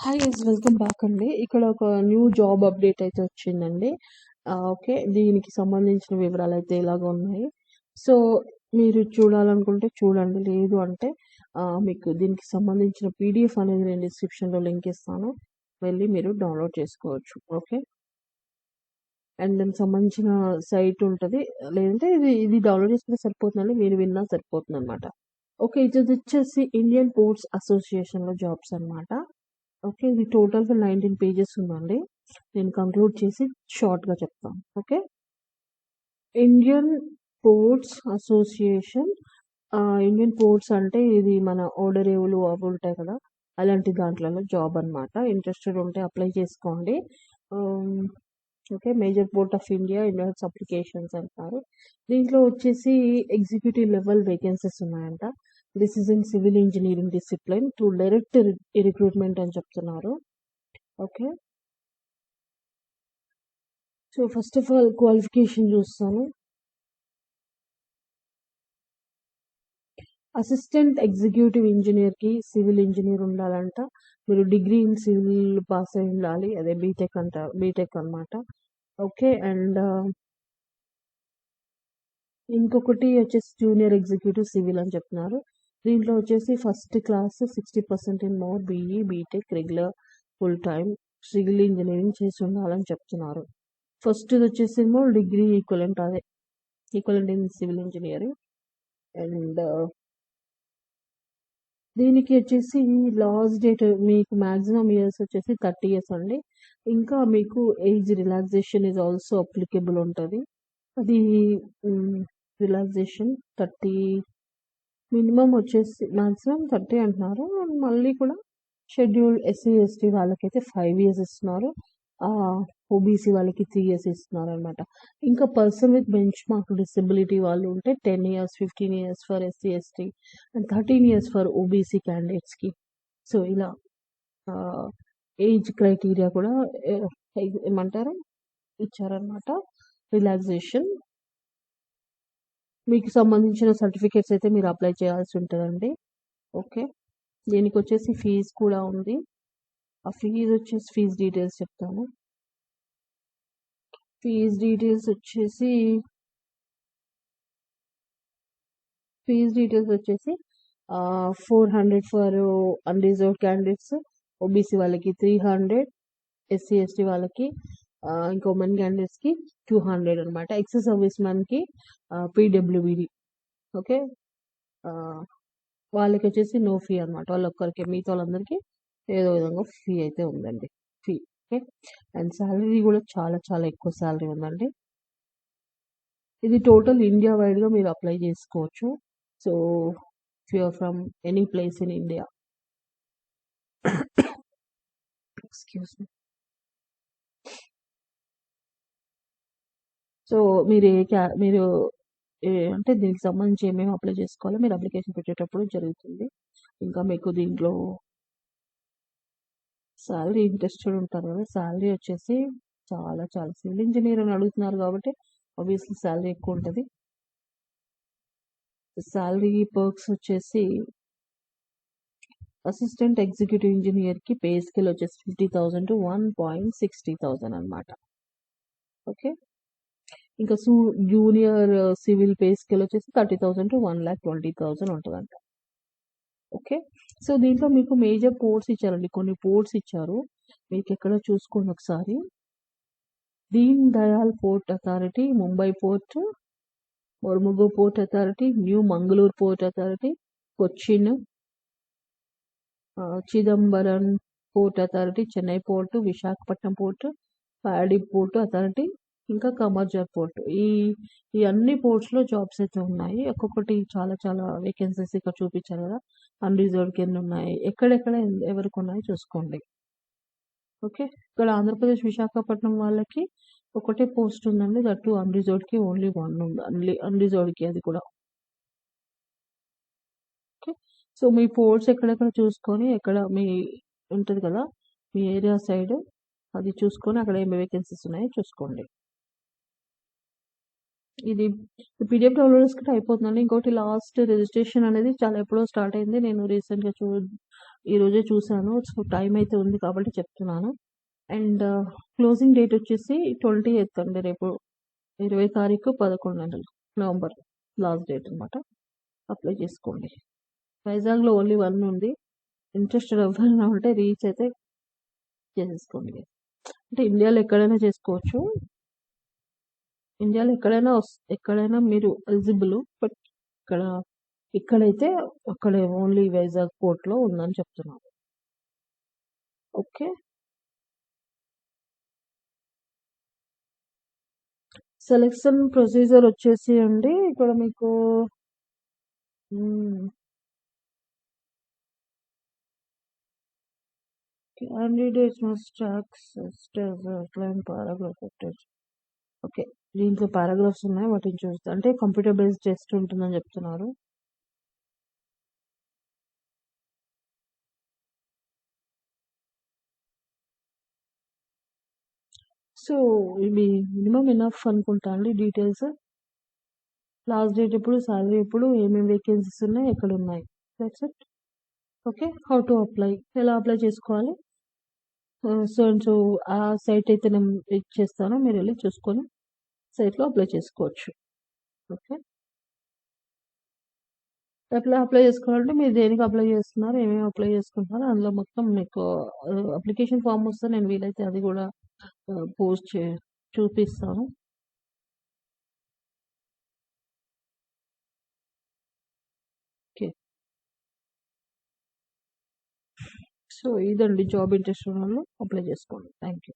Hi guys, welcome back అండి. ఇక్కడ ఒక న్యూ జాబ్ అప్డేట్ అయితే వచ్చిందండి. ఓకే, దీనికి సంబంధించిన వివరాలు అయితే ఇలాగ ఉన్నాయి. సో మీరు చూడాలనుకుంటే చూడండి, లేదు అంటే మీకు దీనికి సంబంధించిన పీడిఎఫ్ అనేది నేను డిస్క్రిప్షన్లో లింక్ ఇస్తాను, వెళ్ళి మీరు డౌన్లోడ్ చేసుకోవచ్చు. ఓకే, అండ్ దానికి సంబంధించిన సైట్ ఉంటుంది, లేదంటే ఇది డౌన్లోడ్ చేసుకుంటే సరిపోతుందండి, మీరు విన్నా సరిపోతుంది అనమాట. ఓకే, ఇది వచ్చేసి ఇండియన్ పోర్ట్స్ అసోసియేషన్లో జాబ్స్ అనమాట. ఓకే, ఇది టోటల్గా 19 పేజెస్ ఉందండి. నేను కంక్లూడ్ చేసి షార్ట్గా చెప్తాను. Okay, Indian ports association. Indian ports అంటే ఇది మన ఓడరేవులు అవి ఉంటాయి కదా, అలాంటి దాంట్లలో జాబ్ అనమాట. ఇంట్రెస్టెడ్ ఉంటే అప్లై చేసుకోండి. Okay, major port of India invest applications అంటారు. దీంట్లో వచ్చేసి ఎగ్జిక్యూటివ్ లెవెల్ వేకెన్సీస్ ఉన్నాయంట. This is in civil engineering discipline to direct recruitment అని చెప్తున్నారు. Okay, so first of all qualification చూస్తాను. అసిస్టెంట్ ఎగ్జిక్యూటివ్ ఇంజనీర్కి సివిల్ ఇంజనీర్ ఉండాలంట. మీరు డిగ్రీ ఇన్ సివిల్ పాస్ అయి ఉండాలి, అదే బీటెక్ అంటారు, బీటెక్ అనమాట. ఓకే, అండ్ ఇంకొకటి వచ్చేసి జూనియర్ ఎగ్జిక్యూటివ్ సివిల్ అని చెప్తున్నారు. దీంట్లో వచ్చేసి first class 60% in more BE BTech regular full time civil engineering చేసి ఉండాలని చెప్తున్నారు. ఫస్ట్ వచ్చేసి ఏమో డిగ్రీ ఈక్వలెంట్, అదే equivalent in civil engineering. And దీనికి వచ్చేసి లాస్ట్ డేట్ మీకు మ్యాక్సిమం ఇయర్స్ వచ్చేసి 30 years అండి. ఇంకా మీకు age relaxation is also applicable ఉంటుంది. అది రిలాక్సేషన్ 30, మినిమం వచ్చేసి మ్యాక్సిమం 30 అంటున్నారు. మళ్ళీ కూడా షెడ్యూల్డ్ ఎస్సీ ఎస్టీ వాళ్ళకైతే 5 years ఇస్తున్నారు, ఓబీసీ వాళ్ళకి 3 years ఇస్తున్నారు అనమాట. ఇంకా పర్సన్ విత్ బెంచ్ మార్క్ డిసెబిలిటీ వాళ్ళు ఉంటే 10 years, 15 years for SC ST and 13 years for OBC క్యాండిడేట్స్కి. సో ఇలా ఏజ్ క్రైటీరియా కూడా ఏమంటారు ఇచ్చారనమాట. రిలాక్సేషన్ మీకు సంబంధించిన సర్టిఫికేట్స్ అయితే మీరు అప్లై చేయాల్సి ఉంటుందండి. ఓకే, దీనికి వచ్చేసి ఫీజు కూడా ఉంది. ఆ ఫీజు వచ్చేసి ఫీజు డీటెయిల్స్ చెప్తాను. ఫీజు డీటెయిల్స్ వచ్చేసి 400 ఫర్ అన్రిజర్వ్డ్ క్యాండిడేట్స్, ఓబీసీ వాళ్ళకి 300, ఎస్సీ ఎస్టీ వాళ్ళకి ఇంకా ఉమెన్ క్యాండిడేట్స్కి 200 అనమాట. Ex service మ్యాన్కి పీడబ్ల్యూబీడి. ఓకే, వాళ్ళకి వచ్చేసి నో ఫీ అనమాట. వాళ్ళొక్కరికి, మిగతా వాళ్ళందరికీ ఏదో విధంగా ఫీ అయితే ఉందండి, ఫీ. ఓకే, అండ్ శాలరీ కూడా చాలా చాలా ఎక్కువ శాలరీ ఉందండి. ఇది టోటల్ ఇండియా వైడ్గా మీరు అప్లై చేసుకోవచ్చు. So if you're from any place in India, excuse me. So మీరు మీరు అంటే దీనికి సంబంధించి ఏమేమి అప్లై చేసుకోవాలో మీరు అప్లికేషన్ పెట్టేటప్పుడు జరుగుతుంది. ఇంకా మీకు దీంట్లో శాలరీ ఇంట్రెస్టెడ్ ఉంటారు కదా, శాలరీ వచ్చేసి చాలా చాలా, సివిల్ ఇంజనీర్ అని అడుగుతున్నారు కాబట్టి ఆబ్వియస్లీ శాలరీ ఎక్కువ ఉంటుంది. శాలరీ పర్క్స్ వచ్చేసి అసిస్టెంట్ ఎగ్జిక్యూటివ్ ఇంజనీర్కి పే స్కేల్ వచ్చేసి 50,000 to 1,60,000 అనమాట. ఓకే, ఇంకా జూనియర్ సివిల్ పే స్కేల్ వచ్చేసి 30,000 to 1,20,000 ఉంటుందంట. ఓకే, సో దీంట్లో మీకు మేజర్ పోర్ట్స్ ఇచ్చారండి, కొన్ని పోర్ట్స్ ఇచ్చారు, మీకు ఎక్కడ చూసుకోండి ఒకసారి. Deen Dayal port authority, Mumbai port, Mormugao port authority, new Mangaluru port authority, Cochin, Chidambaram port authority, Chennai port, Visakhapatnam port, ప్యాడీ పోర్టు అథారిటీ, ఇంకా కమర్జర్ పోర్టు. ఈ అన్ని పోర్ట్స్లో జాబ్స్ అయితే ఉన్నాయి. ఒక్కొక్కటి చాలా చాలా వేకెన్సీస్ ఇక్కడ చూపించారు కదా, అన్రిజర్వ్డ్ కింద ఉన్నాయి, ఎక్కడెక్కడ ఎవరికి ఉన్నాయి చూసుకోండి. ఓకే, ఇక్కడ ఆంధ్రప్రదేశ్ విశాఖపట్నం వాళ్ళకి ఒకటే పోస్ట్ ఉందండి, దట్టు అన్రిజర్వ్డ్కి ఓన్లీ 1 ఉంది, అన్రిజర్వ్డ్కి అది కూడా. ఓకే, సో మీ పోర్ట్స్ ఎక్కడెక్కడ చూసుకొని, ఎక్కడ మీ ఉంటుంది కదా మీ ఏరియా సైడ్, అది చూసుకొని అక్కడ ఏమి వేకెన్సీస్ ఉన్నాయో చూసుకోండి. ఇది పీడిఎఫ్ డౌన్లోడ్ చేసుకుంటే అయిపోతుందండి. ఇంకోటి లాస్ట్ రిజిస్ట్రేషన్ అనేది చాలా ఎప్పుడో స్టార్ట్ అయింది, నేను రీసెంట్గా ఈరోజే చూసాను. సో, టైం అయితే ఉంది కాబట్టి చెప్తున్నాను. అండ్ క్లోజింగ్ డేట్ వచ్చేసి 28th అండి. రేపు 20 తారీఖు 11 నవంబర్ లాస్ట్ డేట్ అనమాట. అప్లై చేసుకోండి. వైజాగ్లో ఓన్లీ 1 ఉంది. ఇంట్రెస్టెడ్ ఎవరైనా ఉంటే రీచ్ అయితే చేసేసుకోండి. అంటే ఇండియాలో ఎక్కడైనా చేసుకోవచ్చు. ఇండియాలో ఎక్కడైనా మీరు ఎలిజిబుల్. బట్ ఇక్కడైతే అక్కడే ఓన్లీ వైజాగ్ పోర్ట్‌లో ఉందని చెప్తున్నాను. ఓకే. సెలక్షన్ ప్రొసీజర్ వచ్చేసి అండి ఇక్కడ మీకు candidates must access outline paragraph attach. Okay. దీంట్లో పారాగ్రాఫ్స్ ఉన్నాయి. వాటిని చూస్తే అంటే కంప్యూటర్ బేస్డ్ టెస్ట్ ఉంటుందని చెప్తున్నారు. సో, ఇవి మినిమమ్ ఎనఫ్ అనుకుంటా అండి డీటెయిల్స్. లాస్ట్ డేట్ ఎప్పుడు, సాలరీ ఎప్పుడు, ఏమేమి వేకెన్సీస్ ఉన్నాయి, ఎక్కడ ఉన్నాయి. That's it. Okay. How to apply, ఎలా అప్లై చేసుకోవాలి. సో అండ్ సో ఆ సైట్ అయితే నేను ఇచ్చేస్తాను. మీరు వెళ్ళి చూసుకొని సైట్‌లో అప్లై చేసుకోవచ్చు. ఓకే. అప్లై చేసుకోవాలంటే మీరు దేనికి అప్లై చేస్తున్నారు, ఏమేమి అప్లై చేసుకుంటున్నారు, అందులో మొత్తం మీకు అప్లికేషన్ ఫామ్ వస్తే నేను వీలైతే అది కూడా పోస్ట్ చూపిస్తాను. ఓకే. సో ఇదండి, జాబ్ ఇంట్రెస్ట్ ఉన్న వాళ్ళు అప్లై చేసుకోండి. Thank you.